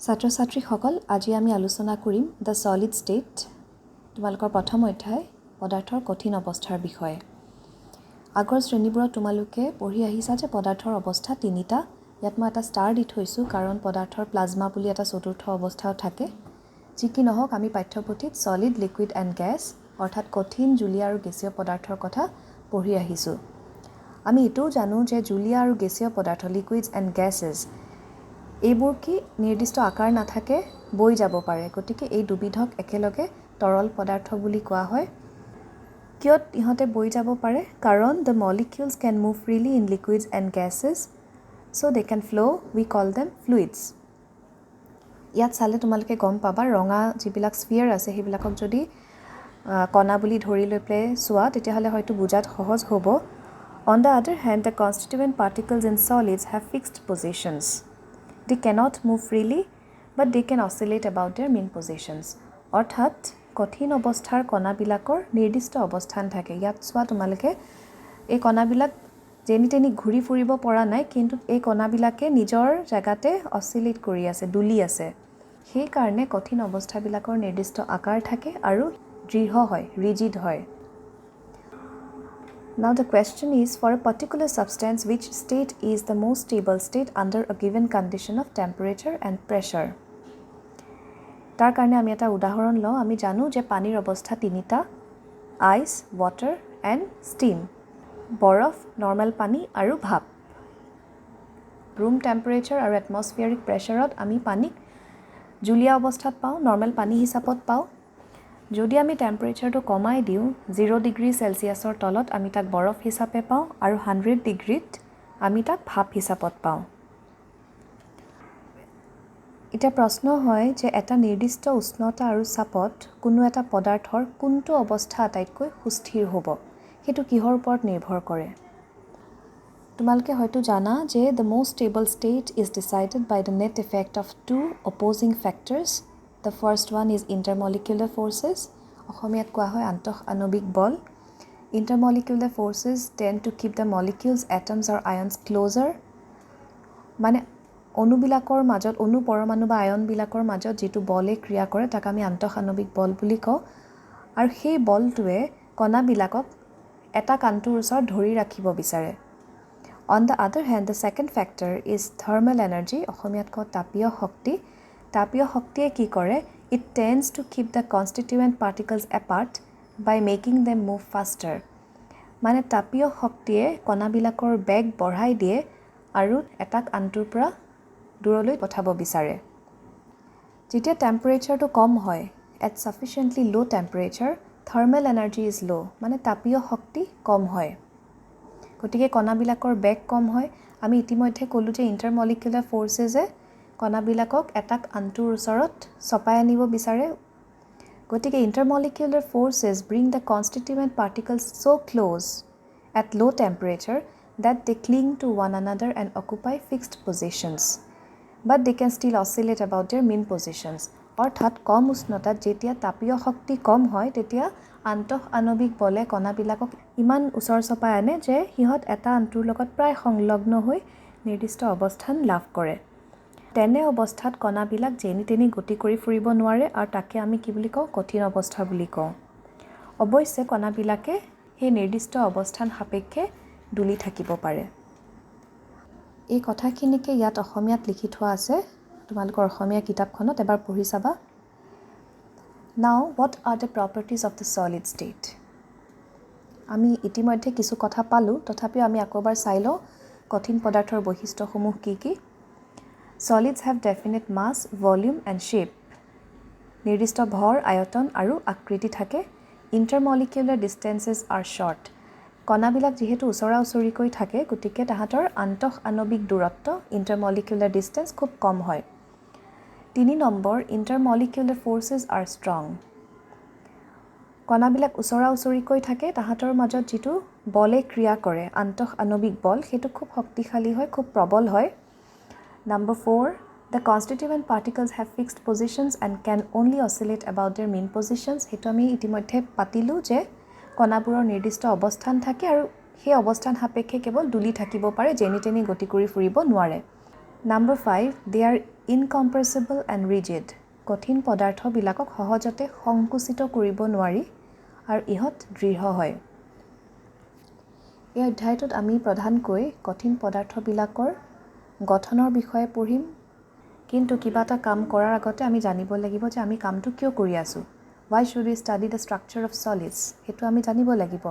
ছাত্ৰ ছাত্ৰীসকল আজি আমি আলোচনা কৰিম দ্য সলিড ষ্টেট তোমালোকৰ প্ৰথম অধ্যায় পদাৰ্থৰ কঠিন অৱস্থাৰ বিষয়ে আগৰ শ্ৰেণীবোৰত তোমালোকে পঢ়ি আহিছা যে পদাৰ্থৰ অৱস্থা তিনিটা ইয়াত মই এটা ষ্টাৰ দি থৈছোঁ কাৰণ পদাৰ্থৰ প্লাজমা বুলি এটা চতুৰ্থ অৱস্থাও থাকে যি কি নহওক আমি পাঠ্যপুথিত সলিড লিকুইড এণ্ড গেছ অৰ্থাৎ কঠিন জুলীয় আৰু গেছীয় পদাৰ্থৰ কথা পঢ়ি আহিছোঁ আমি এটোও জানো যে জুলীয় আৰু গেছীয় পদাৰ্থ লিকুইডছ এণ্ড গেছেছ এইবোৰ কি নিৰ্দিষ্ট আকাৰ নাথাকে বৈ যাব পাৰে গতিকে এই দুবিধক একেলগে তৰল পদাৰ্থ বুলি কোৱা হয় কিয় ইহঁতে বৈ যাব পাৰে কাৰণ the molecules can move freely in liquids and gases so they can flow we call them fluids ইয়াত চালে তোমালোকে গম পাবা ৰঙা যিবিলাক স্ফিয়াৰ আছে সেইবিলাকক যদি কণা বুলি ধৰি লৈ প্লে চোৱা তেতিয়াহ'লে হয়তো বুজাত সহজ হ'ব on the other hand the constituent particles in solids have fixed positions They cannot move freely, but they can oscillate about their mean positions. অৰ্থাৎ কঠিন অৱস্থাৰ কণাবিলাকৰ নিৰ্দিষ্ট অৱস্থান থাকে ইয়াত চোৱা তোমালোকে এই কণাবিলাক যেনি তেনি ঘূৰি ফুৰিব পৰা নাই কিন্তু এই কণাবিলাকে নিজৰ জাগাতে অসিলেট কৰি আছে দুলি আছে সেই কাৰণে কঠিন অৱস্থাবিলাকৰ নিৰ্দিষ্ট আকাৰ থাকে আৰু দৃঢ় হয় ৰিজিড হয় Now the question is for a particular substance which state is the most stable state under a given condition of temperature and pressure. তাৰ কাৰণে আমি এটা উদাহৰণ লওঁ আমি জানো যে পানীৰ অৱস্থা তিনিটা ice, water and steam. বৰফ, নৰ্মেল পানী আৰু ভাপ। room temperature আৰু atmospheric pressureত আমি পানীক জুলীয়া অৱস্থাত পাওঁ নৰ্মেল পানী হিচাপত পাওঁ যদি আমি টেম্পাৰেচাৰটো কমাই দিওঁ 0 ডিগ্ৰী সেলসিয়াছৰ তলত আমি তাক বৰফ হিচাপে পাওঁ আৰু 100 ডিগ্ৰীত আমি তাক ভাপ হিচাপত পাওঁ এটা প্ৰশ্ন হয় যে এটা নিৰ্দিষ্ট উষ্ণতা আৰু চাপত কোনো এটা পদাৰ্থৰ কোনটো অৱস্থা আটাইতকৈ সুস্থিৰ হ'ব সেইটো কিহৰ ওপৰত নিৰ্ভৰ কৰে তোমালোকে হয়তো জানা যে the most stable state is decided by the net effect of two opposing factors The first one is intermolecular forces. অসমীয়াত কোৱা হয় আন্তঃ আণৱিক বল Intermolecular forces tend to keep the molecules, atoms or ions closer. মানে অণুবিলাকৰ মাজত অণু পৰমাণু বা আয়নবিলাকৰ মাজত যেটো বলে ক্ৰিয়া কৰে তাক আমি আন্তঃ আণৱিক বল বুলি কওঁ আৰু সেই বলটোৱে কণাবিলাকক এটা কান্তুৰ ওচৰত ধৰি ৰাখিব বিচাৰে On the other hand, the second factor is thermal energy. অসমীয়াত কওঁ তাপীয় শক্তি তাপীয় শক্তিয়ে কি কৰে it tends to keep the constituent particles apart by making them move faster মানে তাপীয় শক্তিয়ে কণাবিলাকৰ বেগ বঢ়াই দিয়ে আৰু এটাক আনটোৰ পৰা দূৰলৈ পঠাব বিচাৰে যেতিয়া টেম্পাৰেচাৰটো কম হয় at sufficiently low temperature thermal energy is low মানে তাপীয় শক্তি কম হয় গতিকে কণাবিলাকৰ বেগ কম হয় আমি ইতিমধ্যে ক'লো যে ইন্টাৰমলিকুলাৰ ফৰ্সেছে কণাবিলাকক এটাক আনটোৰ ওচৰত চপাই আনিব বিচাৰে গতিকে intermolecular forces bring the constituent particles so close at low temperature that they cling to one another and occupy fixed positions but they can still oscillate about their mean positions অৰ্থাৎ কম উষ্ণতাত যেতিয়া তাপীয় শক্তি কম হয় তেতিয়া আন্তঃ আণৱিক বলে কণাবিলাকক ইমান ওচৰ চপাই আনে যে হিহত এটা আনটোৰ লগত প্ৰায় সংলগ্ন হৈ নিৰ্দিষ্ট অৱস্থান লাভ কৰে তেনে অৱস্থাত কণাবিলাক যেনি তেনি গতি কৰি ফুৰিব নোৱাৰে আৰু তাকে আমি কি বুলি কওঁ কঠিন অৱস্থা বুলি কওঁ অৱশ্যে কণাবিলাকে সেই নিৰ্দিষ্ট অৱস্থান সাপেক্ষে দুলি থাকিব পাৰে এই কথাখিনিকে ইয়াত অসমীয়াত লিখি থোৱা আছে তোমালোকৰ অসমীয়া কিতাপখনত এবাৰ পঢ়ি চাবা Now what are the properties of the solid state আমি ইতিমধ্যে কিছু কথা পালো তথাপিও আমি আকৌবাৰ চাই লওঁ কঠিন পদাৰ্থৰ বৈশিষ্ট্যসমূহ কি কি Solids have definite mass, volume and shape. নিৰ্দিষ্ট ভৰ, আয়তন আৰু আকৃতি থাকে. Intermolecular distances are short. কণাবিলাক যেহেতু ওচৰা-ওচৰিকৈ থাকে গতিকে তাহাঁতৰ আন্তঃ আণৱিক দূৰত্ব intermolecular distance খুব কম হয়. 3 number intermolecular forces are strong. কণাবিলাক ওচৰা-ওচৰিকৈ থাকে তাহাঁতৰ মাজত যেটো বলে ক্ৰিয়া কৰে আন্তঃ আণৱিক বল সেইটো খুব শক্তিশালী হয় খুব প্ৰবল হয়. Number 4, the constituent particles have fixed positions and can only oscillate about their mean positions. হেতু আমি ইতিমধ্যে পাতিলো যে কণাবোৰৰ নিৰ্দিষ্ট অৱস্থান থাকে আৰু সেই অৱস্থান সাপেক্ষে কেৱল দুলি থাকিব পাৰে যেনি তেনি গতি কৰি ফুৰিব নোৱাৰে Number 5, they are incompressible and rigid. কঠিন পদাৰ্থবিলাকক সহজতে সংকুচিত কৰিব নোৱাৰি আৰু ইহঁত দৃঢ় হয়। এই অধ্যায়টোত আমি প্ৰধানকৈ কঠিন পদাৰ্থবিলাকৰ গঠনৰ বিষয়ে পঢ়িম, কিন্তু কিবা এটা কাম কৰাৰ আগতে আমি জানিব লাগিব যে আমি কামটো কিয় কৰি আছোঁ। Why should we study the structure of solids? সেইটো আমি জানিব লাগিব।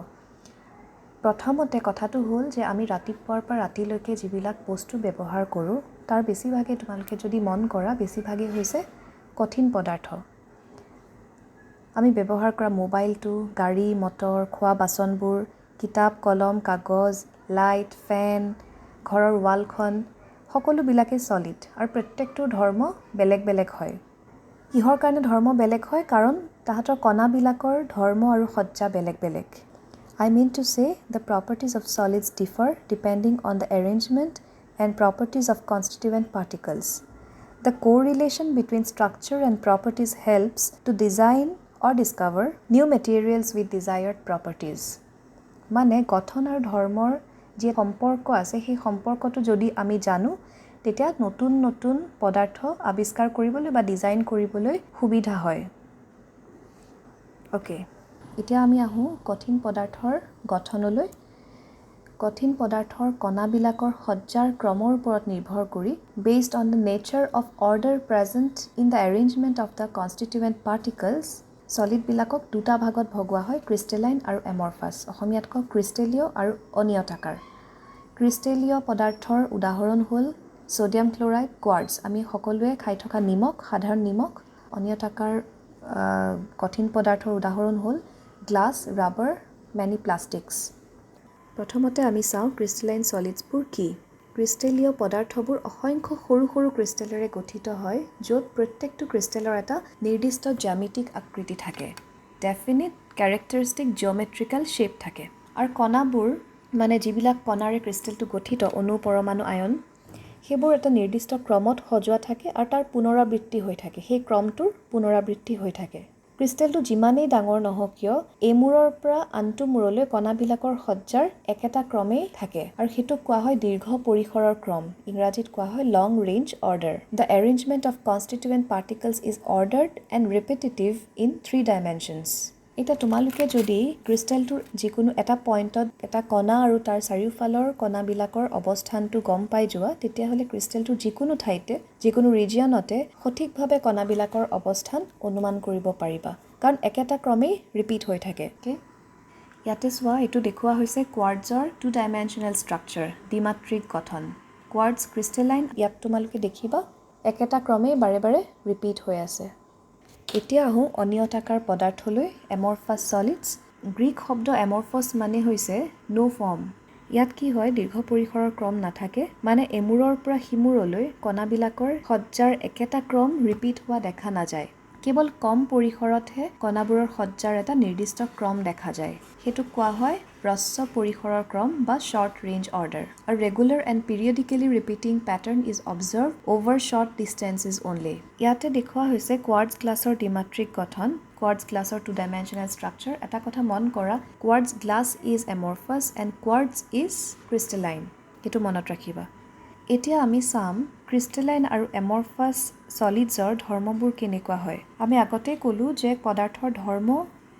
প্ৰথমতে কথাটো হ'ল যে আমি ৰাতিপুৱাৰ পৰা ৰাতিলৈকে যিবিলাক বস্তু ব্যৱহাৰ কৰোঁ তাৰ বেছিভাগে তোমালোকে যদি মন কৰা বেছিভাগে হৈছে কঠিন পদাৰ্থ। আমি ব্যৱহাৰ কৰা মোবাইলটো, গাড়ী, মটৰ, খোৱা বাচনবোৰ, কিতাপ, কলম, কাগজ, লাইট, ফেন, ঘৰৰ ৱালখন সকলোবিলাকে সলিড আৰু প্ৰত্যেকটোৰ ধৰ্ম বেলেগ বেলেগ হয়। কিহৰ কাৰণে ধৰ্ম বেলেগ হয়? কাৰণ তাহাঁতৰ কণাবিলাকৰ ধৰ্ম আৰু সজ্জা বেলেগ বেলেগ। I mean to say the properties of solids differ depending on the arrangement and properties of constituent particles. The correlation between structure and properties helps to design or discover new materials with desired properties. মানে গঠন আৰু ধৰ্মৰ যে সম্পৰ্ক আছে সেই সম্পৰ্কটো যদি আমি জানো তেতিয়া নতুন নতুন পদাৰ্থ আৱিষ্কাৰ কৰিবলৈ বা ডিজাইন কৰিবলৈ সুবিধা হয়। ওকে, এতিয়া আমি আহোঁ কঠিন পদাৰ্থৰ গঠনলৈ। কঠিন পদাৰ্থৰ কণাবিলাকৰ সজ্জাৰ ক্ৰমৰ ওপৰত নিৰ্ভৰ কৰি based on the nature of order present in the arrangement of the constituent particles, সলিডবিলাকক দুটা ভাগত ভগোৱা হয়, ক্ৰিষ্টেলাইন আৰু এমৰফাছ। অসমীয়াত কওঁ ক্ৰিষ্টেলীয় আৰু অনিয়তাকাৰ। ক্ৰিষ্টেলীয় পদাৰ্থৰ উদাহৰণ হ'ল সোডিয়াম ক্লৰাইড, কোৱাৰ্টছ, আমি সকলোৱে খাই থকা নিমখ, সাধাৰণ নিমখ। অনিয়তাকাৰ কঠিন পদাৰ্থৰ উদাহৰণ হ'ল গ্লাছ, ৰাবাৰ, মেনি প্লাষ্টিক্স। প্ৰথমতে আমি চাওঁ ক্ৰিষ্টেলাইন সলিডছবোৰ কি। ক্ৰিষ্টেলীয় পদাৰ্থবোৰ অসংখ্য সৰু সৰু ক্ৰিষ্টেলেৰে গঠিত হয়, য'ত প্ৰত্যেকটো ক্ৰিষ্টেলৰ এটা নিৰ্দিষ্ট জ্যামিতিক আকৃতি থাকে, ডেফিনিট কেৰেক্টাৰিষ্টিক জিঅ'মেট্ৰিকেল শ্বেপ থাকে। আৰু কণাবোৰ মানে যিবিলাক কণাৰে ক্ৰিষ্টেলটো গঠিত, অণু, পৰমাণু, আয়ন, সেইবোৰ এটা নিৰ্দিষ্ট ক্ৰমত সজোৱা থাকে আৰু তাৰ পুনৰাবৃত্তি হৈ থাকে, সেই ক্ৰমটোৰ পুনৰাবৃত্তি হৈ থাকে। ক্ৰিষ্টেলটো যিমানেই ডাঙৰ নহওক কিয় এমূৰৰ পৰা আনটো মূৰলৈ কণাবিলাকৰ সজ্জাৰ একেটা ক্ৰমেই থাকে আৰু সেইটোক কোৱা হয় দীৰ্ঘ পৰিসৰৰ ক্ৰম। ইংৰাজীত কোৱা হয় long range order. The arrangement of constituent particles is ordered and repetitive in 3 dimensions. এতিয়া তোমালোকে যদি ক্ৰিষ্টেলটোৰ যিকোনো এটা পইণ্টত এটা কণা আৰু তাৰ চাৰিওফালৰ কণাবিলাকৰ অৱস্থানটো গম পাই যোৱা, তেতিয়াহ'লে ক্ৰিষ্টেলটোৰ যিকোনো ঠাইতে, যিকোনো ৰিজিয়নতে সঠিকভাৱে কণাবিলাকৰ অৱস্থান অনুমান কৰিব পাৰিবা, কাৰণ একেটা ক্ৰমেই ৰিপিট হৈ থাকে। ইয়াতে চোৱা, এইটো দেখুওৱা হৈছে কোৱাৰ্টছৰ 2 ডাইমেনশ্যনেল ষ্ট্ৰাকচাৰ, দ্বিমাত্ৰিক গঠন। কোৱাৰ্টছ ক্ৰিষ্টেলাইন, ইয়াত তোমালোকে দেখিবা একেটা ক্ৰমেই বাৰে বাৰে ৰিপিট হৈ আছে। এতিয়া আহোঁ অনিয়তাকাৰ পদাৰ্থলৈ, এমৰফাছ সলিডছ। গ্ৰীক শব্দ এমৰফছ মানে হৈছে নো ফৰ্ম। ইয়াত কি হয়, দীৰ্ঘ পৰিসৰৰ ক্ৰম নাথাকে, মানে এমূৰৰ পৰা সিমূৰলৈ কণাবিলাকৰ সজ্জাৰ একেটা ক্ৰম ৰিপিট হোৱা দেখা নাযায়। কেৱল কম পৰিসৰতহে কণাবোৰৰ সজ্জাৰ এটা নিৰ্দিষ্ট ক্ৰম দেখা যায়। সেইটোক কোৱা হয় হ্ৰস্ব পৰিসৰৰ ক্ৰম বা শ্বৰ্ট ৰেঞ্জ অৰ্ডাৰ। আৰু regular and periodically repeating pattern is observe over short distances only. ইয়াতে দেখুওৱা হৈছে কোৱাৰ্টছ গ্লাছৰ দ্বিমাত্ৰিক গঠন, কোৱাৰ্টছ গ্লাছৰ 2 ডাইমেনশ্যনেল ষ্ট্ৰাকচাৰ। এটা কথা মন কৰা, quartz glass is amorphous and quartz is crystalline, সেইটো মনত ৰাখিবা। এতিয়া আমি চাম ক্ৰিষ্টেলাইন আৰু এমৰফাছ সলিডছৰ ধৰ্মবোৰ কেনেকুৱা হয়। আমি আগতেই ক'লোঁ যে পদাৰ্থৰ ধৰ্ম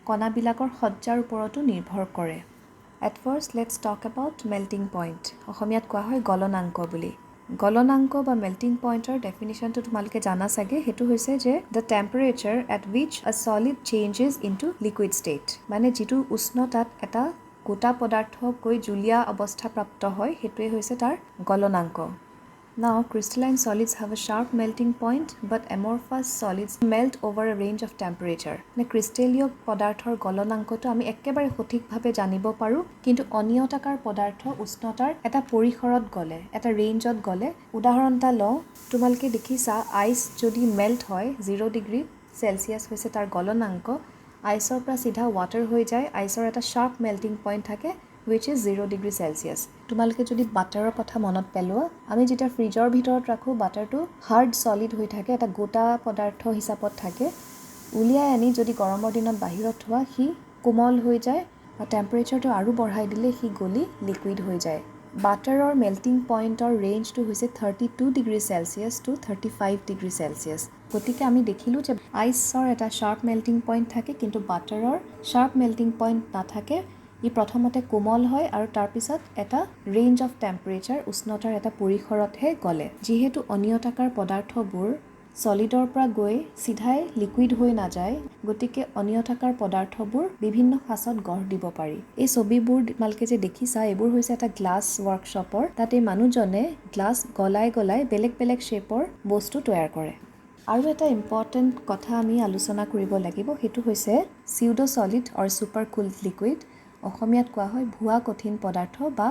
কণাবিলাকৰ সজ্জাৰ ওপৰতো নিৰ্ভৰ কৰে। At first let's talk about melting point. অসমীয়াত কোৱা হয় গলনাংক বুলি। গলনাংক বা মেল্টিং পইণ্টৰ ডেফিনিশ্যনটো তোমালোকে জানা চাগে, সেইটো হৈছে যে দ্য টেম্পাৰেচাৰ এট উইচ আ solid changes into liquid state, মানে যিটো উষ্ণতাত এটা গোটা পদাৰ্থ গৈ জুলীয়া অৱস্থা প্ৰাপ্ত হয়, সেইটোৱে হৈছে তাৰ গলনাংক। Now, crystalline solids have a sharp melting point, but amorphous solids melt over a range of temperature. ক্ৰিষ্টেলীয় পদাৰ্থৰ গলনাংকটো আমি একেবাৰে সঠিকভাৱে জানিব পাৰোঁ, কিন্তু অনিয়তাকাৰ পদাৰ্থ উষ্ণতাৰ এটা পৰিসৰত গ'লে, এটা ৰেঞ্জত গ'লে, উদাহৰণ এটা লওঁ, তোমালোকে দেখিছা আইচ যদি মেল্ট হয় 0 ডিগ্ৰী চেলচিয়াছ হৈছে তাৰ গলনাংক, আইচৰ পৰা চিধা ৱাটাৰ হৈ যায়, আইচৰ এটা শাৰ্প মেল্টিং পইণ্ট থাকে which is 0 ডিগ্ৰী চেলচিয়াছ। তোমালোকে যদি বাটাৰৰ কথা মনত পেলোৱা, আমি যেতিয়া ফ্ৰিজৰ ভিতৰত ৰাখোঁ বাটাৰটো হাৰ্ড সলিড হৈ থাকে, এটা গোটা পদাৰ্থ হিচাপত থাকে, উলিয়াই আনি যদি গৰমৰ দিনত বাহিৰত থোৱা সি কোমল হৈ যায়, বা টেম্পাৰেচাৰটো আৰু বঢ়াই দিলে সি গলি লিকুইড হৈ যায়। বাটাৰৰ মেল্টিং পইণ্টৰ ৰেঞ্জটো হৈছে 32 degree Celsius two 35 degree Celsius. গতিকে আমি দেখিলোঁ যে আইচৰ এটা শ্বাৰ্প মেল্টিং পইণ্ট থাকে, কিন্তু বাটাৰৰ শ্বাৰ্প মেল্টিং পইণ্ট নাথাকে। ই প্ৰথমতে কোমল হয় আৰু তাৰপিছত এটা ৰেঞ্জ অফ টেম্পাৰেচাৰ, উষ্ণতাৰ এটা পৰিসৰতহে গলে। যিহেতু অনিয়তাকাৰ পদাৰ্থবোৰ সলিডৰ পৰা গৈ চিধাই লিকুইড হৈ নাযায়, গতিকে অনিয়তাকাৰ পদাৰ্থবোৰ বিভিন্ন ফাঁচত গঢ় দিব পাৰি। এই ছবিবোৰ তোমালোকে যে দেখিছা, এইবোৰ হৈছে এটা গ্লাছ ৱৰ্কশ্বপৰ। তাতে মানুহজনে গ্লাছ গলাই গলাই বেলেগ বেলেগ শ্বেপৰ বস্তু তৈয়াৰ কৰে। আৰু এটা ইম্পৰ্টেণ্ট কথা আমি আলোচনা কৰিব লাগিব, সেইটো হৈছে চিউডো সলিড অৰ ছুপাৰ কুল্ড লিকুইড। অসমীয়াত কোৱা হয় ভুৱা কঠিন পদাৰ্থ বা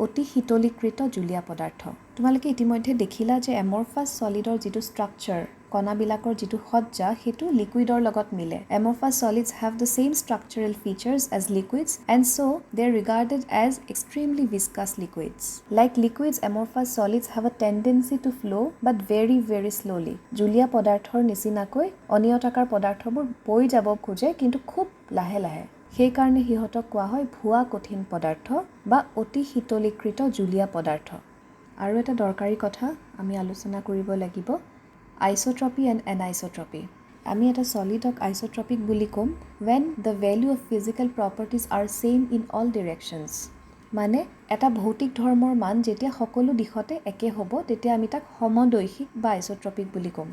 অতি শীতলীকৃত জুলীয়া পদাৰ্থ। তোমালোকে ইতিমধ্যে দেখিলা যে এমৰফাছ সলিডৰ যিটো ষ্ট্ৰাকচাৰ, কণাবিলাকৰ যিটো সজ্জা, সেইটো লিকুইডৰ লগত মিলে। Amorphous solids have the same structural features as liquids, and so they are regarded as extremely viscous liquids. Like liquids, amorphous solids have a tendency to flow, but very, very slowly. জুলীয়া পদাৰ্থৰ নিচিনাকৈ অনিয়তাকাৰ পদাৰ্থবোৰ বৈ যাব খোজে, কিন্তু খুব লাহে লাহে। সেইকাৰণে সিহঁতক কোৱা হয় ভুৱা কঠিন পদাৰ্থ বা অতি শীতলীকৃত জুলীয়া পদাৰ্থ। আৰু এটা দৰকাৰী কথা আমি আলোচনা কৰিব লাগিব, আইসোট্ৰপি এণ্ড এনাইসোট্ৰপি। আমি এটা সলিডক আইসোট্ৰপিক বুলি ক'ম when the value of physical properties are same in all directions। মানে এটা ভৌতিক ধৰ্মৰ মান যেতিয়া সকলো দিশতে একে হ'ব, তেতিয়া আমি তাক সমদৈশিক বা আইসোট্ৰপিক বুলি ক'ম।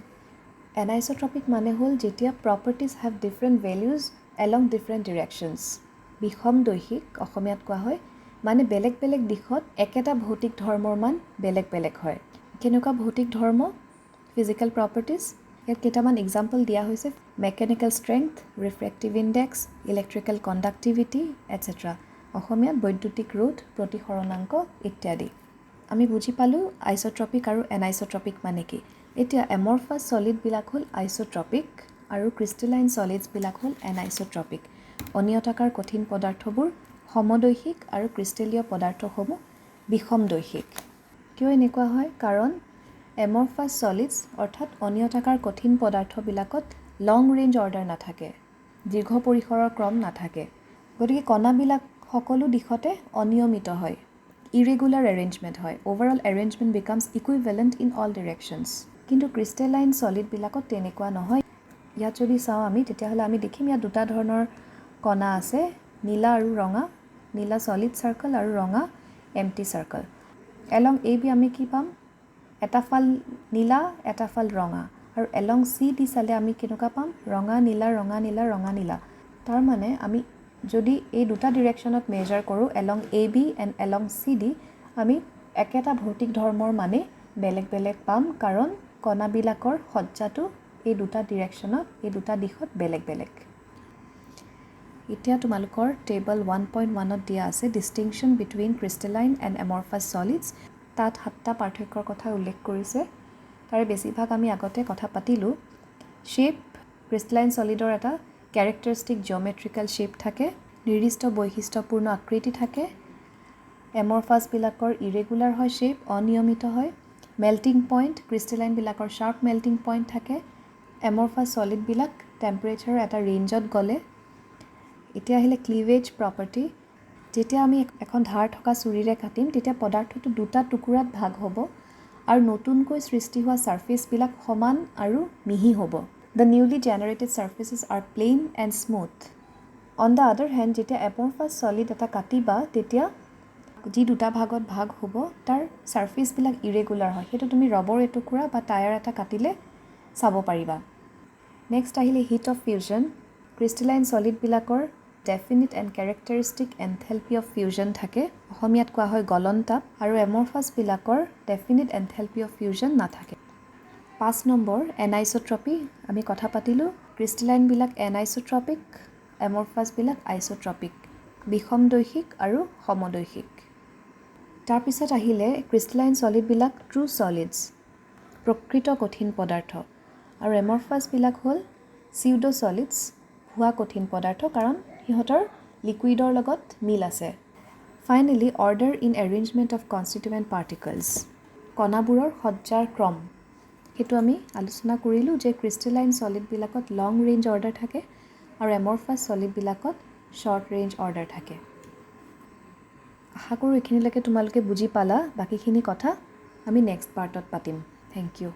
এনাইসোট্ৰপিক মানে হ'ল যেতিয়া properties have different values along different directions। বিষমদৈশিক অসমীয়াত কোৱা হয় মানে বেলেগ বেলেগ দিশত একেটা ভৌতিক ধৰ্মৰ মান বেলেগ বেলেগ হয়। কেনেকুৱা ভৌতিক ধৰ্ম? Physical properties. ইয়াত কেইটামান এক্সাম্পল দিয়া হৈছে, mechanical strength, refractive index, electrical conductivity etcetera. অসমীয়াত বৈদ্যুতিক ৰোধ, প্ৰতিসৰণাংক ইত্যাদি। আমি বুজি পালোঁ আইসোট্ৰপিক আৰু এনাইসোট্ৰপিক মানে কি। এতিয়া এমৰফাছ সলিডবিলাক হ'ল আইসোট্ৰপিক আৰু ক্ৰিষ্টেলাইন সলিডছবিলাক হ'ল এনাইসোট্ৰপিক। অনিয়তাকাৰ কঠিন পদাৰ্থবোৰ সমদৈশিক আৰু ক্ৰিষ্টেলীয় পদাৰ্থসমূহ বিষমদৈশিক। কিয় এনেকুৱা হয়? কাৰণ এমৰফাছ সলিডছ অৰ্থাৎ অনিয়তাকাৰ কঠিন পদাৰ্থবিলাকত লং ৰেঞ্জ অৰ্ডাৰ নাথাকে, দীৰ্ঘ পৰিসৰৰ ক্ৰম নাথাকে। গতিকে কণাবিলাক সকলো দিশতে অনিয়মিত হয়, ইৰেগুলাৰ এৰেঞ্জমেণ্ট হয়। Overall arrangement becomes equivalent in all directions. কিন্তু ক্ৰিষ্টেলাইন সলিডবিলাকত তেনেকুৱা নহয়। ইয়াত যদি চাওঁ আমি, তেতিয়াহ'লে আমি দেখিম ইয়াত দুটা ধৰণৰ কণা আছে, নীলা আৰু ৰঙা। নীলা সলিড চাৰ্কল আৰু ৰঙা MT circle. Along A B আমি কি পাম? এটা ফাল নীলা, এটা ফাল ৰঙা। আৰু এলং চি ডি চালে আমি কেনেকুৱা পাম? ৰঙা নীলা, ৰঙা নীলা, ৰঙা নীলা। তাৰ মানে আমি যদি এই দুটা ডিৰেকশ্যনত মেজাৰ কৰোঁ, along A B and along C D, আমি একেটা ভৌতিক ধৰ্মৰ মানে বেলেগ বেলেগ পাম, কাৰণ কণাবিলাকৰ সজ্জাটো এই দুটা ডিৰেকশ্যনত, এই দুটা দিশত বেলেগ বেলেগ। এতিয়া তোমালোকৰ টেবল 1.1ত দিয়া আছে ডিষ্টিংশ্যন বিটুইন ক্ৰিষ্টেলাইন এণ্ড এমৰফাছ সলিডছ। তাত 7টা পাৰ্থক্যৰ কথা উল্লেখ কৰিছে। তাৰে বেছিভাগ আমি আগতে কথা পাতিলোঁ। শ্বেপ, ক্ৰিষ্টেলাইন সলিডৰ এটা কেৰেক্টাৰিষ্টিক জিঅ'মেট্ৰিকেল শ্বেপ থাকে, নিৰ্দিষ্ট বৈশিষ্ট্যপূৰ্ণ আকৃতি থাকে। এমৰফাছবিলাকৰ ইৰেগুলাৰ হয় শ্বেপ, অনিয়মিত হয়। মেল্টিং পইণ্ট, ক্ৰিষ্টেলাইনবিলাকৰ শ্বাৰ্প মেল্টিং পইণ্ট থাকে। এমৰফাছ সলিডবিলাক টেম্পাৰেচাৰৰ এটা ৰেঞ্জত গ'লে। এতিয়া আহিলে ক্লিভেজ প্ৰপাৰ্টি। যেতিয়া আমি এখন ধাৰ থকা চুৰিৰে কাটিম, তেতিয়া পদাৰ্থটো দুটা টুকুৰাত ভাগ হ'ব আৰু নতুনকৈ সৃষ্টি হোৱা ছাৰ্ফেচবিলাক সমান আৰু মিহি হ'ব। The newly generated surfaces are plain and smooth. On the other hand, যেতিয়া এমৰফাছ সলিড এটা কাটিবা, তেতিয়া যি দুটা ভাগত ভাগ হ'ব, তাৰ ছাৰ্ফেচবিলাক ইৰেগুলাৰ হয়। সেইটো তুমি ৰবৰ এটুকুৰা বা টায়াৰ এটা কাটিলে চাব পাৰিবা। নেক্সট আহিলে হিট অফ ফিউজন। ক্ৰিষ্টেলাইন সলিডবিলাকৰ definite and characteristic enthalpy of fusion থাকে, অসমীয়াত কোৱা হয় গলন তাপ। আৰু এমৰফাছবিলাকৰ ডেফিনিট এনথেলপি অফ ফিউজন নাথাকে। 5 নম্বৰ এনাইসোট্ৰপি। আমি কথা পাতিলোঁ ক্ৰিষ্টেলাইনবিলাক এনাইসোট্ৰপিক, এমৰফাছবিলাক আইসোট্ৰপিক, বিষমদৈশিক আৰু সমদৈশিক। তাৰপিছত আহিলে ক্ৰিষ্টেলাইন সলিডবিলাক ট্ৰু সলিডছ, প্ৰকৃত কঠিন পদাৰ্থ। আৰু এমৰফাছবিলাক হ'ল চিউডো সলিডছ, ভুৱা কঠিন পদাৰ্থ, কাৰণ সিহঁতৰ লিকুইডৰ লগত মিল আছে। Finally order in arrangement of constituent particles, কণাবোৰৰ সজ্জাৰ ক্ৰম। সেইটো আমি আলোচনা কৰিলোঁ যে ক্ৰিষ্টেলাইন সলিডবিলাকত লং ৰেঞ্জ অৰ্ডাৰ থাকে আৰু এমৰফাছ সলিডবিলাকত শ্বৰ্ট ৰেঞ্জ অৰ্ডাৰ থাকে। আশা কৰোঁ এইখিনিলৈকে তোমালোকে বুজি পালা। বাকীখিনি কথা আমি নেক্সট পাৰ্টত পাতিম। Thank U.